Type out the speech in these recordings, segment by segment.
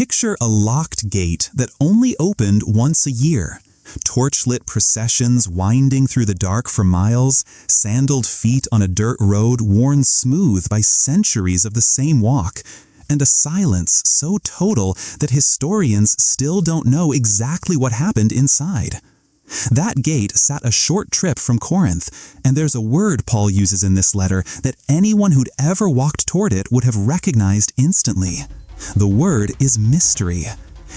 Picture a locked gate that only opened once a year. Torchlit processions winding through the dark for miles, sandaled feet on a dirt road worn smooth by centuries of the same walk, and a silence so total that historians still don't know exactly what happened inside. That gate sat a short trip from Corinth, and there's a word Paul uses in this letter that anyone who'd ever walked toward it would have recognized instantly. The word is mystery.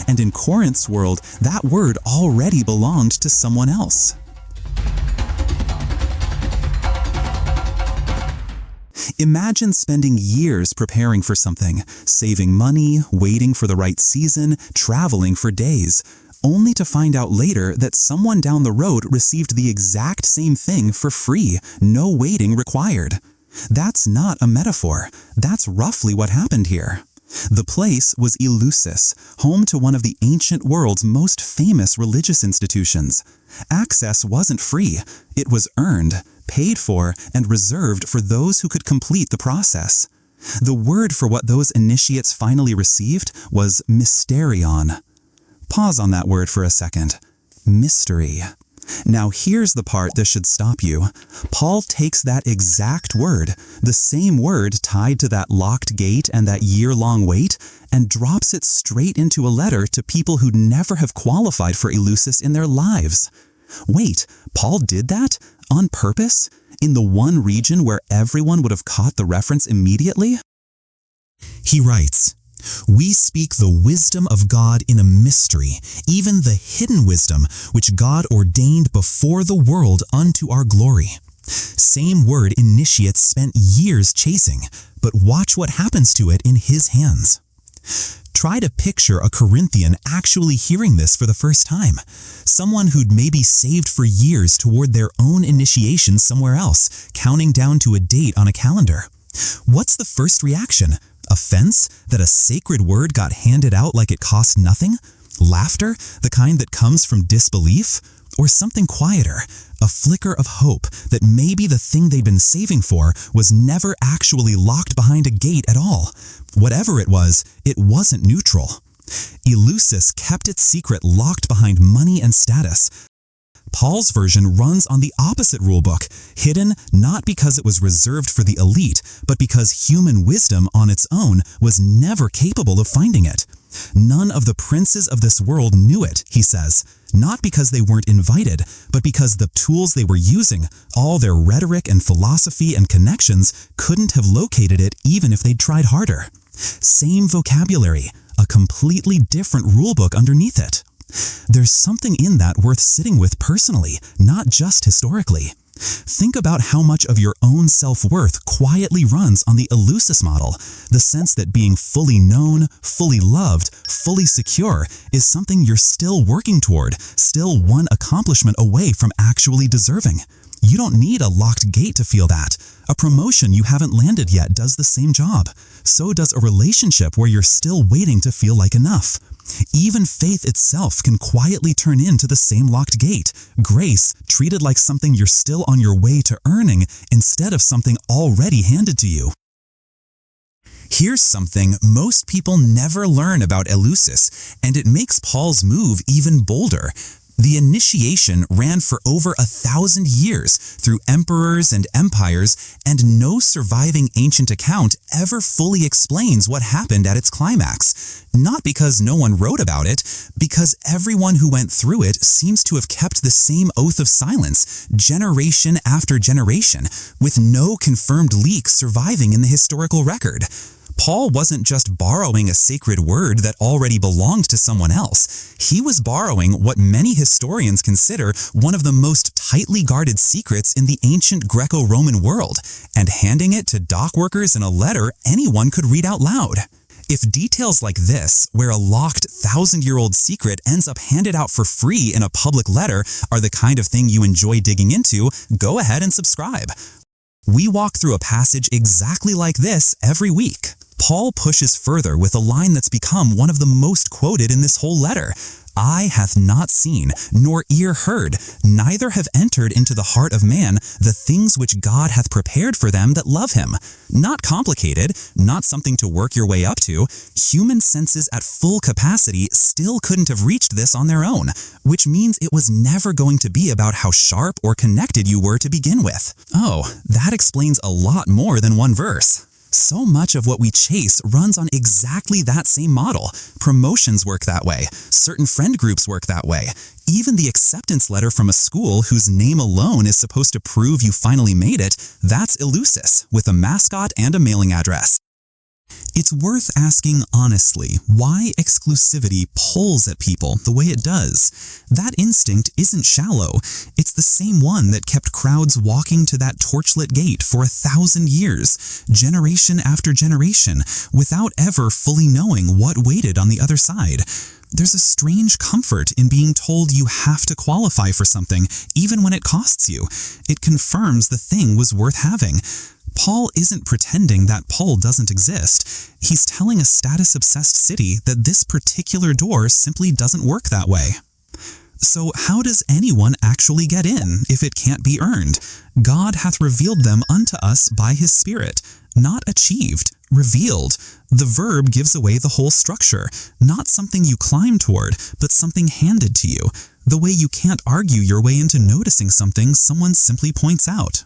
And in Corinth's world, that word already belonged to someone else. Imagine spending years preparing for something, saving money, waiting for the right season, traveling for days, only to find out later that someone down the road received the exact same thing for free, no waiting required. That's not a metaphor. That's roughly what happened here. The place was Eleusis, home to one of the ancient world's most famous religious institutions. Access wasn't free. It was earned, paid for, and reserved for those who could complete the process. The word for what those initiates finally received was mysterion. Pause on that word for a second. Mystery. Now here's the part that should stop you. Paul takes that exact word, the same word tied to that locked gate and that year-long wait, and drops it straight into a letter to people who'd never have qualified for Eleusis in their lives. Wait, Paul did that? On purpose? In the one region where everyone would have caught the reference immediately? He writes, "We speak the wisdom of God in a mystery, even the hidden wisdom which God ordained before the world unto our glory." Same word initiates spent years chasing, but watch what happens to it in his hands. Try to picture a Corinthian actually hearing this for the first time. Someone who'd maybe saved for years toward their own initiation somewhere else, counting down to a date on a calendar. What's the first reaction? Offense that a sacred word got handed out like it cost nothing? Laughter, the kind that comes from disbelief? Or something quieter, a flicker of hope that maybe the thing they'd been saving for was never actually locked behind a gate at all? Whatever it wasn't neutral. Eleusis kept its secret locked behind money and status. Paul's version runs on the opposite rulebook, hidden not because it was reserved for the elite, but because human wisdom on its own was never capable of finding it. None of the princes of this world knew it, he says, not because they weren't invited, but because the tools they were using, all their rhetoric and philosophy and connections, couldn't have located it even if they'd tried harder. Same vocabulary, a completely different rulebook underneath it. There's something in that worth sitting with personally, not just historically. Think about how much of your own self-worth quietly runs on the Eleusis model, the sense that being fully known, fully loved, fully secure is something you're still working toward, still one accomplishment away from actually deserving. You don't need a locked gate to feel that. A promotion you haven't landed yet does the same job. So does a relationship where you're still waiting to feel like enough. Even faith itself can quietly turn into the same locked gate. Grace treated like something you're still on your way to earning instead of something already handed to you. Here's something most people never learn about Eleusis, and it makes Paul's move even bolder. The initiation ran for over 1,000 years through emperors and empires, and no surviving ancient account ever fully explains what happened at its climax. Not because no one wrote about it, because everyone who went through it seems to have kept the same oath of silence, generation after generation, with no confirmed leak surviving in the historical record. Paul wasn't just borrowing a sacred word that already belonged to someone else. He was borrowing what many historians consider one of the most tightly guarded secrets in the ancient Greco-Roman world, and handing it to dockworkers in a letter anyone could read out loud. If details like this, where a locked 1,000-year-old secret ends up handed out for free in a public letter, are the kind of thing you enjoy digging into, go ahead and subscribe. We walk through a passage exactly like this every week. Paul pushes further with a line that's become one of the most quoted in this whole letter. eye hath not seen, nor ear heard, neither have entered into the heart of man the things which God hath prepared for them that love him. Not complicated, not something to work your way up to. Human senses at full capacity still couldn't have reached this on their own, which means it was never going to be about how sharp or connected you were to begin with. Oh, that explains a lot more than one verse. So much of what we chase runs on exactly that same model. Promotions work that way. Certain friend groups work that way. Even the acceptance letter from a school whose name alone is supposed to prove you finally made it, that's Eleusis, with a mascot and a mailing address. It's worth asking honestly why exclusivity pulls at people the way it does. That instinct isn't shallow. It's the same one that kept crowds walking to that torchlit gate for 1,000 years, generation after generation, without ever fully knowing what waited on the other side. There's a strange comfort in being told you have to qualify for something, even when it costs you. It confirms the thing was worth having. Paul isn't pretending that pull doesn't exist. He's telling a status-obsessed city that this particular door simply doesn't work that way. So how does anyone actually get in if it can't be earned? God hath revealed them unto us by his Spirit. Not achieved, revealed. The verb gives away the whole structure. Not something you climb toward, but something handed to you. The way you can't argue your way into noticing something someone simply points out.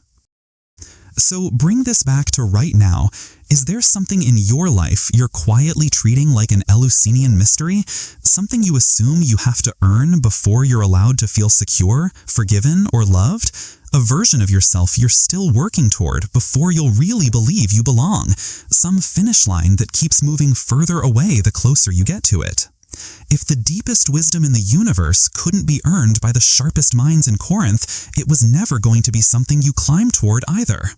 So bring this back to right now. Is there something in your life you're quietly treating like an Eleusinian mystery? Something you assume you have to earn before you're allowed to feel secure, forgiven, or loved? A version of yourself you're still working toward before you'll really believe you belong. Some finish line that keeps moving further away the closer you get to it. If the deepest wisdom in the universe couldn't be earned by the sharpest minds in Corinth, it was never going to be something you climbed toward either.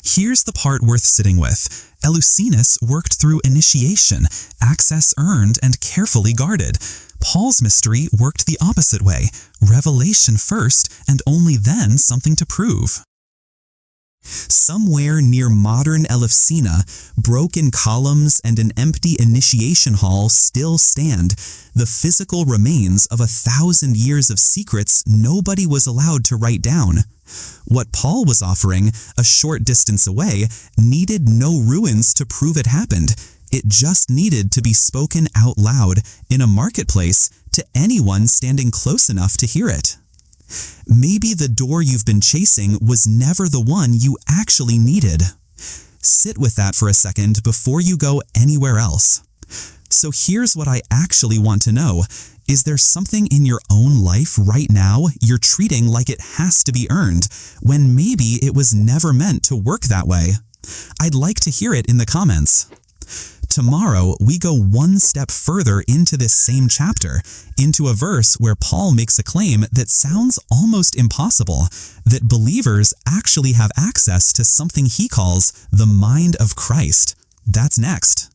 Here's the part worth sitting with. Eleusis worked through initiation, access earned and carefully guarded. Paul's mystery worked the opposite way, revelation first and only then something to prove. Somewhere near modern Elefsina, broken columns and an empty initiation hall still stand, the physical remains of 1,000 years of secrets nobody was allowed to write down. What Paul was offering, a short distance away, needed no ruins to prove it happened. It just needed to be spoken out loud in a marketplace to anyone standing close enough to hear it. Maybe the door you've been chasing was never the one you actually needed. Sit with that for a second before you go anywhere else. So here's what I actually want to know. Is there something in your own life right now you're treating like it has to be earned, when maybe it was never meant to work that way? I'd like to hear it in the comments. Tomorrow, we go one step further into this same chapter, into a verse where Paul makes a claim that sounds almost impossible, that believers actually have access to something he calls the mind of Christ. That's next.